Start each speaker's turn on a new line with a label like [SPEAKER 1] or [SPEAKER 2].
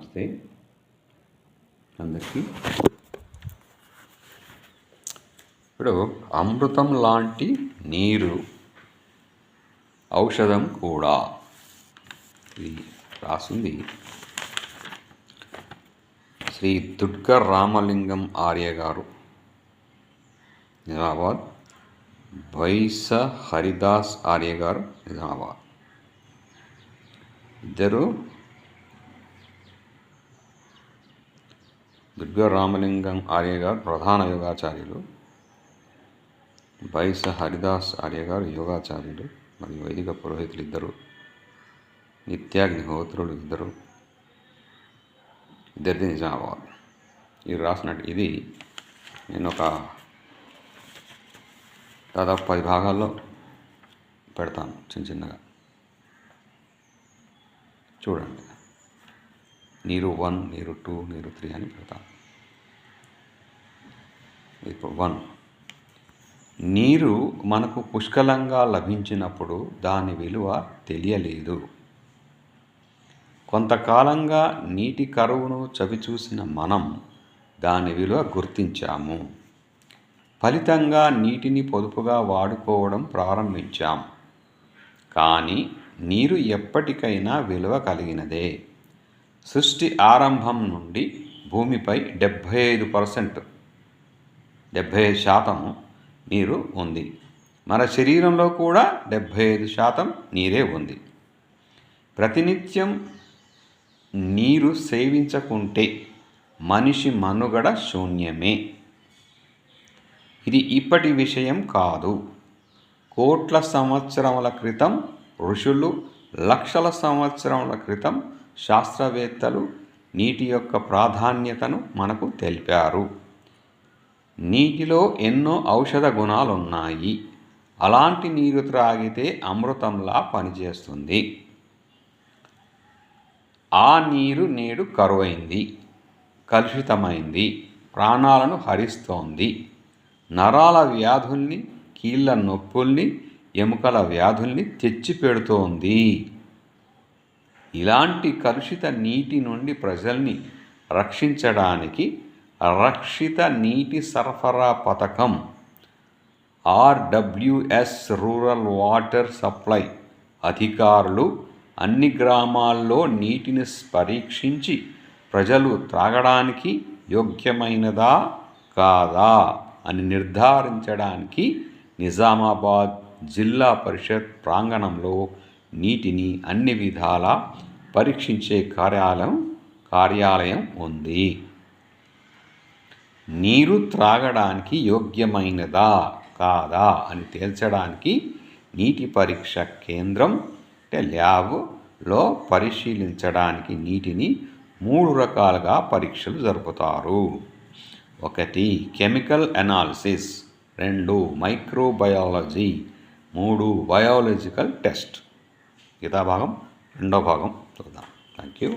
[SPEAKER 1] నమస్తే అందరికీ. ఇప్పుడు అమృతం లాంటి నీరు ఔషధం కూడా, ఇది రాసింది శ్రీ దుర్గర్ రామలింగం ఆర్య గారు, నిజామాబాద్. వైస హరిదాస్ ఆర్య గారు, నిజామాబాద్. ఇద్దరు దుర్గర్ రామలింగం ఆర్య గారు ప్రధాన యోగాచార్యులు, వైస హరిదాస్ ఆర్య గారు యోగాచార్యులు మరియు వైదిక పురోహితులు ఇద్దరు, నిత్యాగ్నిహోత్రులు ఇద్దరిది నిజామాబాద్. ఇది రాసినట్టు ఇది నేను ఒక దాదాపు 10 భాగాల్లో పెడతాను, చిన్నగా చూడండి. నీరు 1, నీరు 2, నీరు 3 అని పెడతాను. ఇప్పుడు 1, నీరు మనకు పుష్కలంగా లభించినప్పుడు దాని విలువ తెలియలేదు. కొంతకాలంగా నీటి కరువును చవిచూసిన మనం దాని విలువ గుర్తించాము. ఫలితంగా నీటిని పొదుపుగా వాడుకోవడం ప్రారంభించాం. కానీ నీరు ఎప్పటికైనా విలువ కలిగినదే. సృష్టి ఆరంభం నుండి భూమిపై 75% నీరు ఉంది. మన శరీరంలో కూడా 75% నీరే ఉంది. ప్రతినిత్యం నీరు సేవించకుంటే మనిషి మనుగడ శూన్యమే. ఇది ఇప్పటి విషయం కాదు. కోట్ల సంవత్సరముల క్రితం ఋషులు, లక్షల సంవత్సరముల క్రితం శాస్త్రవేత్తలు నీటి యొక్క ప్రాధాన్యతను మనకు తెలిపారు. నీటిలో ఎన్నో ఔషధ గుణాలున్నాయి. అలాంటి నీరు త్రాగితే అమృతంలా పనిచేస్తుంది. ఆ నీరు నేడు కరువైంది, కలుషితమైంది, ప్రాణాలను హరిస్తోంది. నరాల వ్యాధుల్ని, కీళ్ళ నొప్పుల్ని, ఎముకల వ్యాధుల్ని తెచ్చిపెడుతోంది. ఇలాంటి కలుషిత నీటి నుండి ప్రజల్ని రక్షించడానికి రక్షిత నీటి సరఫరా పథకం RWS రూరల్ వాటర్ సప్లై అధికారులు అన్ని గ్రామాల్లో నీటిని పరీక్షించి ప్రజలు త్రాగడానికి యోగ్యమైనదా కాదా అని నిర్ధారించడానికి నిజామాబాద్ జిల్లా పరిషత్ ప్రాంగణంలో నీటిని అన్ని విధాలా పరీక్షించే కార్యాలయం ఉంది. నీరు త్రాగడానికి యోగ్యమైనదా కాదా అని తేల్చడానికి నీటి పరీక్ష కేంద్రం ల్యాబ్లో పరిశీలించడానికి నీటిని 3 రకాలుగా పరీక్షలు జరుపుతారు. 1 chemical analysis, 2 microbiology, 3 biological test. గీతా భాగం 2వ భాగం చూద్దాం. Thank you.